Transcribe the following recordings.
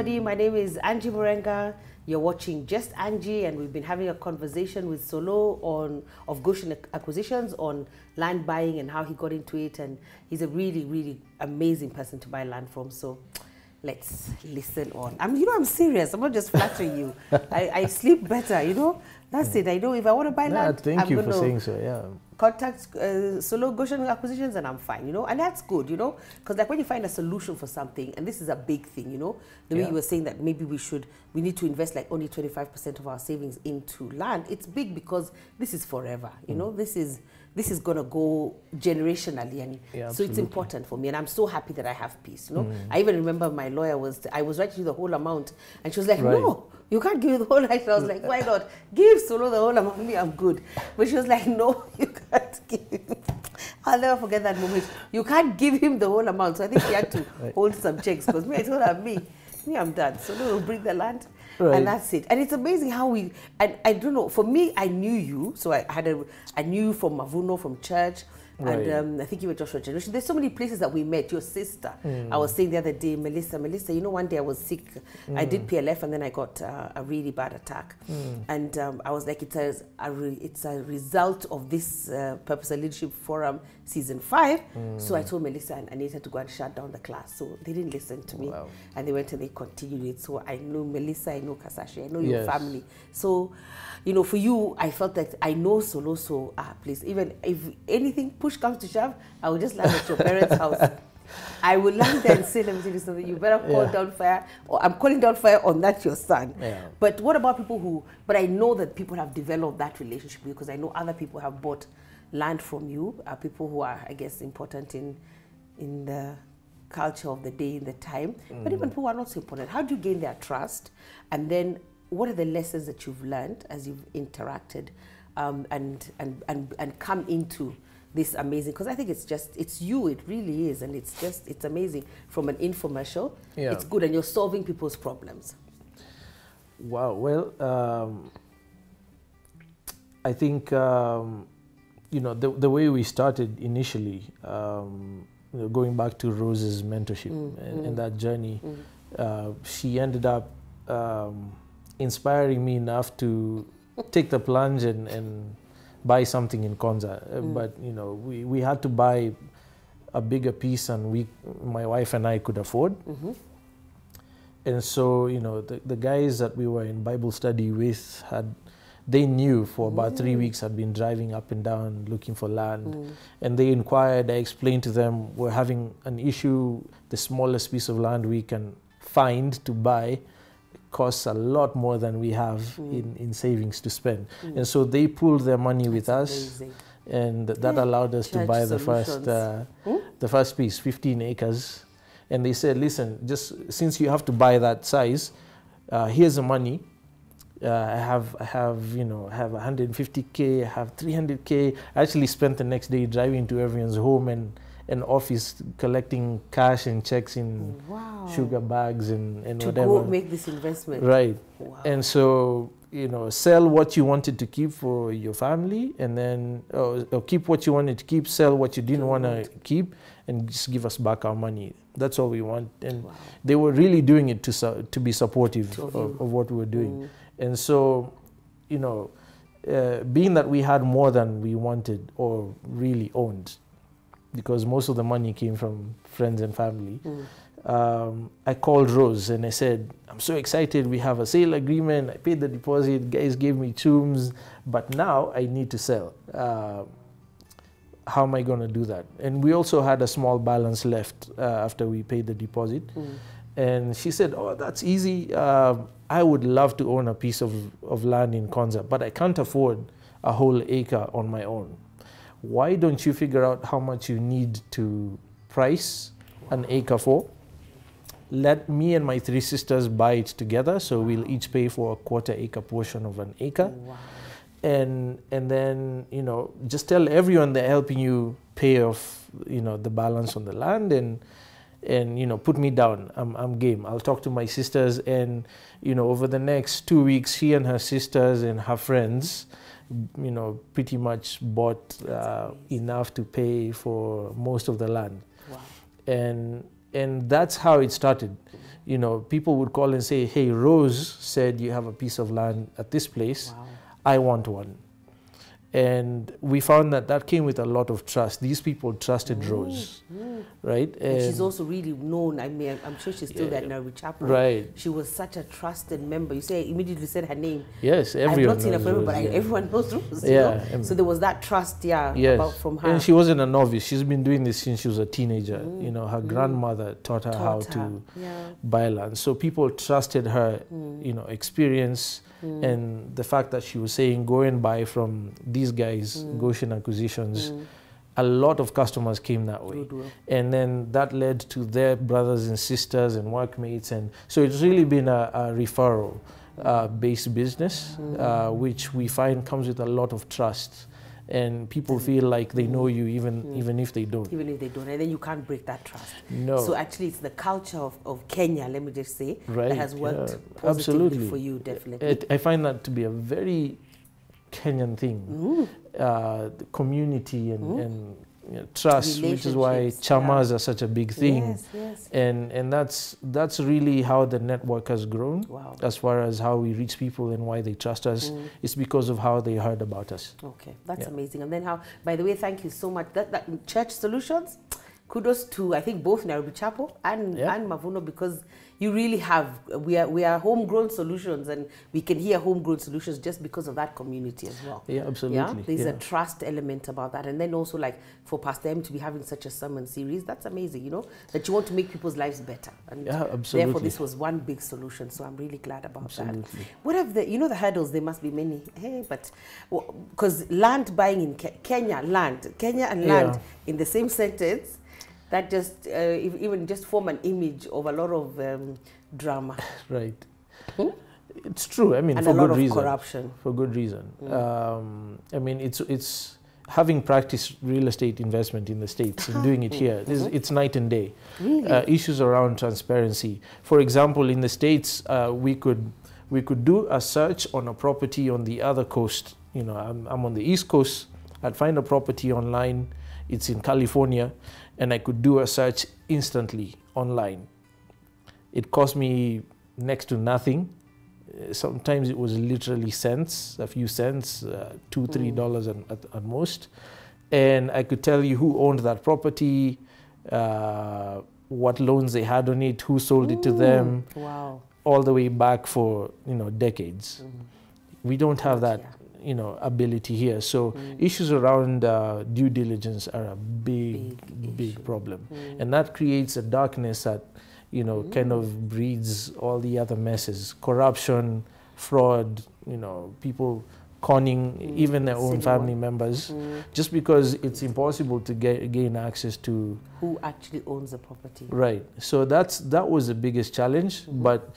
everybody. My name is Angie Murenga. You're watching Just Angie, and we've been having a conversation with Solo of Goshen Acquisitions on land buying and how he got into it. And he's a really, really amazing person to buy land from. So let's listen on. I'm serious. I'm not just flattering you. I sleep better, That's it. I know if I want to buy land, thank you for saying so, yeah. Contact Solo Goshen Acquisitions and I'm fine, and that's good, because like when you find a solution for something, and this is a big thing, the way you were saying that maybe we need to invest like only 25% of our savings into land. It's big because this is forever, this is going to go generationally, and so it's important for me, and I'm so happy that I have peace, I even remember my lawyer I was writing the whole amount, and she was like, no, you can't give the whole amount. I was like, why not? Give Solo the whole amount, me, I'm good. But she was like, no, you can't give him. I'll never forget that moment. You can't give him the whole amount. So I think he had to hold some checks, because I told her, me, I'm done. Solo will bring the land. Right. And that's it. And it's amazing how I don't know, for me, I knew you. So I knew you from Mavuno, from church. Right. And I think you were Joshua Generation. There's so many places that we met. Your sister. I was saying the other day, Melissa, one day I was sick. I did PLF and then I got a really bad attack. And I was like, it's a result of this Purpose and Leadership Forum Season 5. So I told Melissa and Anita to go and shut down the class. So they didn't listen to me. Wow. And they went and they continued it. So I know Melissa, I know Kasashi, I know your family. So, for you, I felt that I know Solo, so please, even if anything push comes to shove, I will just land at your parents' house. I will land there and say, let me tell you something, you better call down fire, or I'm calling down fire on that your son. Yeah. But what about people but I know that people have developed that relationship, because I know other people have bought land from you, people who are, I guess, important in the culture of the day, in the time, but even people who are not so important. How do you gain their trust? And then what are the lessons that you've learned as you've interacted and come into this amazing, because I think it's you, it really is, and it's amazing. From an infomercial, it's good, and you're solving people's problems. Wow, well, I think, the way we started initially, going back to Rose's mentorship and that journey, she ended up inspiring me enough to take the plunge and buy something in Konza. But we had to buy a bigger piece than my wife and I could afford. And so the guys that we were in Bible study with they knew for about 3 weeks I'd been driving up and down looking for land, and they inquired. I explained to them we're having an issue. The smallest piece of land we can find to buy costs a lot more than we have in savings to spend. And so they pooled their money with us, amazing. And that allowed us to buy the first piece, 15 acres. And they said, listen, just since you have to buy that size, here's the money. I have 150K, I have 300K. I actually spent the next day driving to everyone's home and office, collecting cash and checks in sugar bags and whatever. To go make this investment. Right. Wow. And so, sell what you wanted to keep for your family, and then or keep what you wanted to keep, sell what you didn't want to keep, and just give us back our money. That's all we want. And they were really doing it to be supportive of what we were doing. And so, being that we had more than we wanted or really owned, because most of the money came from friends and family, I called Rose and I said, I'm so excited, we have a sale agreement, I paid the deposit, guys gave me chooms, but now I need to sell. How am I going to do that? And we also had a small balance left after we paid the deposit. And she said, oh, that's easy. I would love to own a piece of land in Konza, but I can't afford a whole acre on my own. Why don't you figure out how much you need to price an acre for? Let me and my 3 sisters buy it together, so we'll each pay for a quarter-acre portion of an acre. Wow. And then, just tell everyone they're helping you pay off, the balance on the land, and put me down. I'm game. I'll talk to my sisters, and over the next 2 weeks, she and her sisters and her friends, pretty much bought enough to pay for most of the land. Wow. And and that's how it started. You know, people would call and say, hey, Rose said you have a piece of land at this place. Wow. I want one. And we found that that came with a lot of trust. These people trusted Rose, right? And she's also really known. I mean, I'm sure she's still there in Nairobi Chapel. Right. She was such a trusted member. You say immediately said her name. Yes, everyone I've not seen her knows forever, Rose, but everyone knows Rose. Yeah. You know? So there was that trust, yes. about, from her. And she wasn't a novice. She's been doing this since she was a teenager. You know, her grandmother taught her how to buy land. So people trusted her, you know, experience. And the fact that she was saying, go and buy from these guys, Goshen Acquisitions, a lot of customers came that way. And then that led to their brothers and sisters and workmates. And so it's really been a referral based business, which we find comes with a lot of trust. And people feel like they know you even if they don't. Even if they don't. And then you can't break that trust. No. So actually it's the culture of Kenya, let me just say, that has worked positively absolutely. for you, definitely. I find that to be a very Kenyan thing. The community and you know, trust, which is why chamas are such a big thing. Yes, yes. And that's really how the network has grown. Wow. As far as how we reach people and why they trust us. It's because of how they heard about us. Okay, that's amazing. And then how, by the way, thank you so much. That Church Solutions, kudos to, I think, both Nairobi Chapel and Mavuno, because you really have, we are homegrown solutions, and we can hear homegrown solutions just because of that community as well. Yeah, absolutely. Yeah? There's a trust element about that. And then also, like, for Pastor M to be having such a sermon series, that's amazing, you know, that you want to make people's lives better. And therefore, this was one big solution. So I'm really glad about that. What have the, you know, the hurdles, there must be many, hey, but, because land buying in Kenya and land in the same sentence, that just even just form an image of a lot of drama. Right. It's true. I mean, and for a lot good of reason. Corruption. For good reason. I mean, it's having practiced real estate investment in the States and doing it here. It's night and day. Really? Issues around transparency. For example, in the States, we could do a search on a property on the other coast. You know, I'm on the East Coast. I'd find a property online. It's in California. And I could do a search instantly online. It cost me next to nothing. Sometimes it was literally cents, a few cents, $2, $3 at most. And I could tell you who owned that property, what loans they had on it, who sold it to them, all the way back for, you know, decades. We don't have that, you know, ability here. So issues around due diligence are a big problem. And that creates a darkness that, you know, kind of breeds all the other messes. Corruption, fraud, you know, people conning even their own family members just because it's impossible to gain access to who actually owns the property. Right. So that was the biggest challenge. But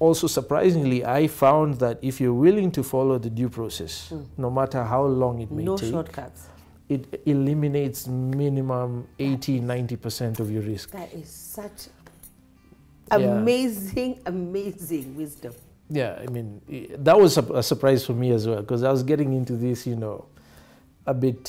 also surprisingly, I found that if you're willing to follow the due process, no matter how long it may take, no shortcuts, it eliminates minimum 80–90% of your risk. That is such amazing wisdom. Yeah, I mean, that was a surprise for me as well, because I was getting into this, you know, a bit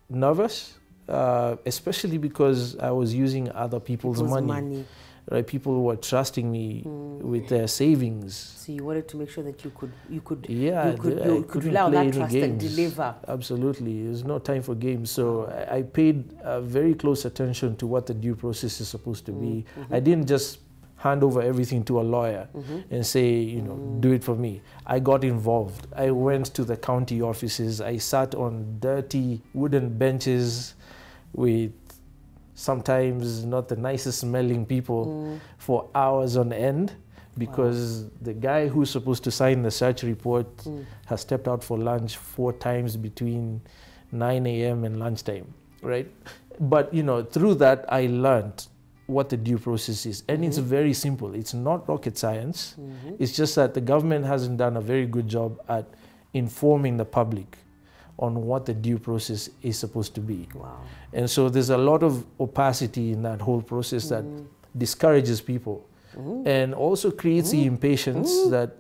nervous, especially because I was using other people's money. Right, people who were trusting me with their savings. So you wanted to make sure that you could rely on that trust and deliver. Absolutely, there's no time for games. So I paid very close attention to what the due process is supposed to be. I didn't just hand over everything to a lawyer and say, you know, do it for me. I got involved. I went to the county offices. I sat on dirty wooden benches with sometimes not the nicest smelling people for hours on end, because the guy who's supposed to sign the search report has stepped out for lunch 4 times between 9 a.m. and lunchtime, right? But, you know, through that, I learned what the due process is. And it's very simple. It's not rocket science. It's just that the government hasn't done a very good job at informing the public on what the due process is supposed to be. And so there's a lot of opacity in that whole process that discourages people and also creates the impatience that,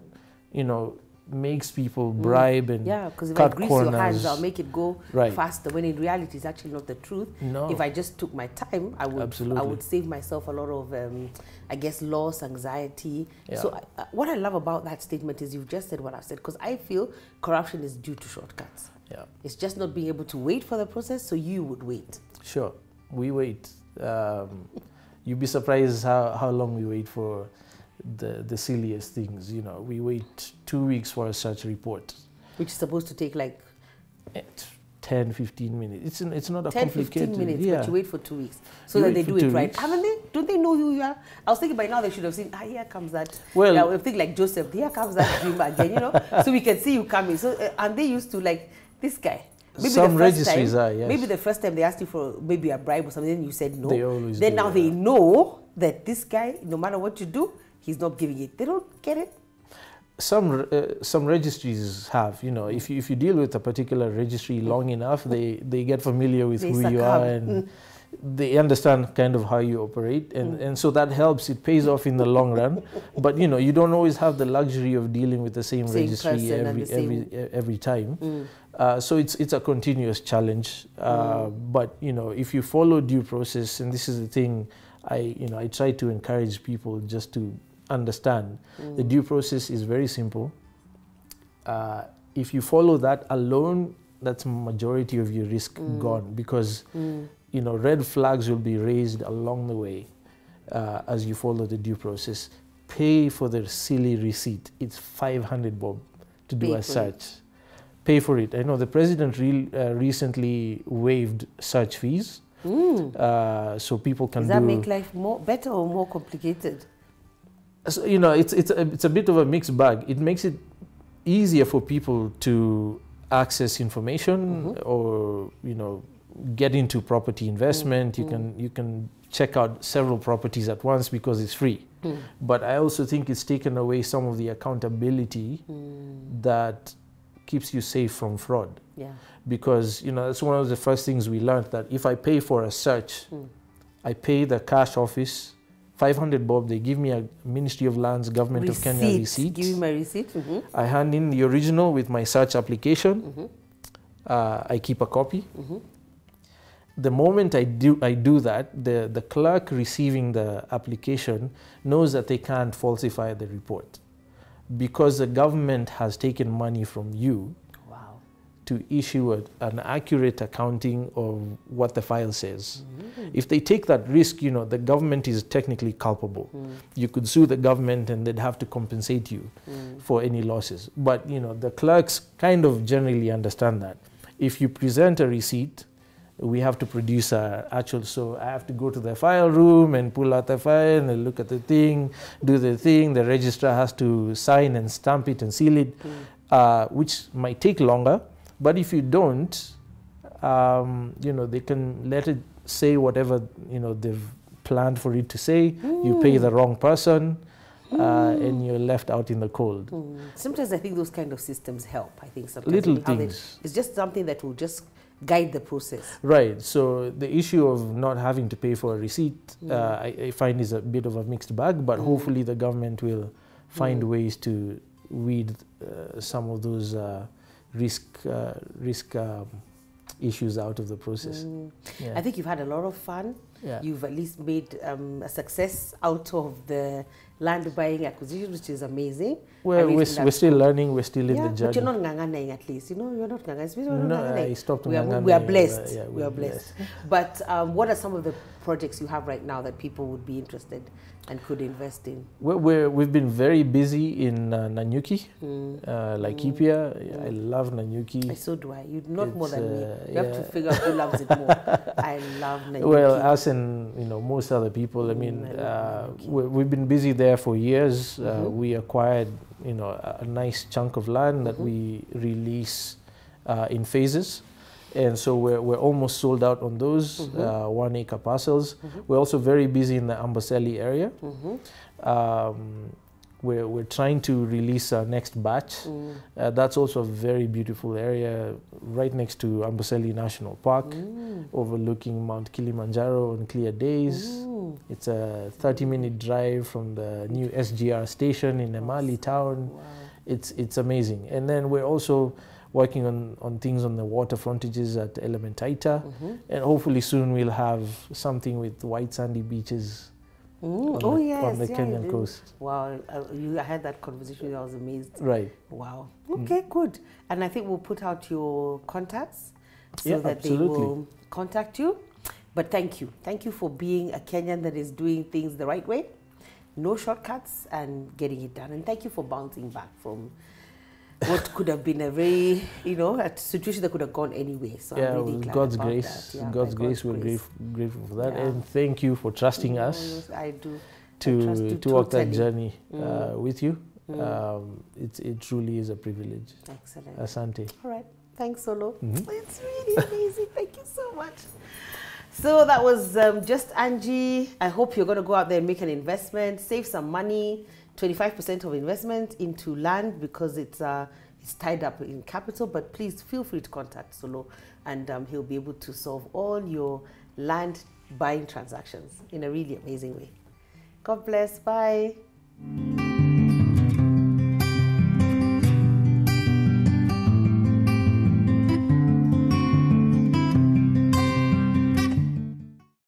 you know, makes people bribe and because if cut I grease corners. your hands, I'll make it go Right. faster. When in reality, it's actually not the truth. No. If I just took my time, I would save myself a lot of, I guess, loss, anxiety. Yeah. So what I love about that statement is you've just said what I've said, because I feel corruption is due to shortcuts. Yeah. It's just not being able to wait for the process, so you would wait. Sure, we wait. You'd be surprised how long we wait for the silliest things. You know, we wait 2 weeks for a search report, which is supposed to take like 10, 15 minutes. It's not a 10, complicated. 15 minutes, but you wait for 2 weeks so You that wait they for do it 2 right. weeks. Haven't they? Don't they know who you are? I was thinking by now they should have seen, here comes that. Well, yeah, we think like Joseph, here comes that dreamer again, you know, so we can see you coming. So, and they used to like, this guy. Maybe some the first registries time, are, yes. Maybe the first time they asked you for maybe a bribe or something, and you said no. They always then do, now they know that this guy, no matter what you do, he's not giving it. They don't get it. Some registries have, you know, if you deal with a particular registry long enough, they get familiar with who you are, and they understand kind of how you operate, and so that helps. It pays off in the long run. But you know, you don't always have the luxury of dealing with the same registry every time. So it's a continuous challenge. But you know, if you follow due process, and this is the thing, I try to encourage people just to understand. The due process is very simple. If you follow that alone, that's majority of your risk gone, because you know, red flags will be raised along the way as you follow the due process. Pay for the silly receipt. It's 500 bob to do a search. Pay for it. I know the president recently waived search fees, so people can. Does that make life better or more complicated? So, you know, it's a bit of a mixed bag. It makes it easier for people to access information, or you know, get into property investment. You can check out several properties at once because it's free. But I also think it's taken away some of the accountability that keeps you safe from fraud. Yeah. Because you know, that's one of the first things we learned, that if I pay for a search, I pay the cash office 500 bob, they give me a Ministry of Lands, Government of Kenya receipt. Give me my receipt. I hand in the original with my search application. I keep a copy. The moment I do that, the clerk receiving the application knows that they can't falsify the report, because the government has taken money from you to issue an accurate accounting of what the file says. If they take that risk, you know, the government is technically culpable. You could sue the government and they'd have to compensate you for any losses. But, you know, the clerks kind of generally understand that. If you present a receipt, we have to produce so I have to go to the file room and pull out the file and look at the thing, do the thing. The registrar has to sign and stamp it and seal it, which might take longer. But if you don't, you know, they can let it say whatever, you know, they've planned for it to say. You pay the wrong person, and you're left out in the cold. Sometimes I think those kind of systems help. I think sometimes little things. It's just something that will just guide the process. Right. So the issue of not having to pay for a receipt, I find is a bit of a mixed bag. But hopefully the government will find ways to weed some of those risk issues out of the process. I think you've had a lot of fun. You've at least made a success out of the land buying acquisition, which is amazing. Well, we're still learning. We're still in the journey. But you're not nganganang, at least. You know, you're not nganganang. No, I stopped nganganang. We are blessed. We are blessed. But what are some of the projects you have right now that people would be interested and could invest in? We've been very busy in Nanyuki, Laikipia. I love Nanyuki. So do I. You not more than me. You have to figure out who loves it more. I love Nanyuki. Well, us and most other people. I mean, we've been busy there for years. We acquired a nice chunk of land that we release in phases. And so we're almost sold out on those 1 acre parcels. We're also very busy in the Amboseli area. We're trying to release our next batch. That's also a very beautiful area right next to Amboseli National Park, overlooking Mount Kilimanjaro on clear days. It's a 30-minute drive from the new SGR station in Emali town. it's amazing. And then we're also working on things on the water frontages at Elementaita, and hopefully soon we'll have something with white sandy beaches on the Kenyan coast. Wow, I had that conversation. I was amazed. Right. Wow. Okay, good. And I think we'll put out your contacts so that they will contact you. But thank you. Thank you for being a Kenyan that is doing things the right way. No shortcuts and getting it done. And thank you for bouncing back from what could have been a very, a situation that could have gone anyway. So I'm really glad God's about grace. that. Yeah, God's grace, we're grateful for that. And thank you for trusting us. I do. To walk that journey with you. It truly is a privilege. Excellent. Asante. All right. Thanks, Solo. It's really amazing. Thank you so much. So that was just Angie. I hope you're going to go out there and make an investment, save some money, 25% of investment into land because it's tied up in capital. But please feel free to contact Solo, and he'll be able to solve all your land buying transactions in a really amazing way. God bless. Bye.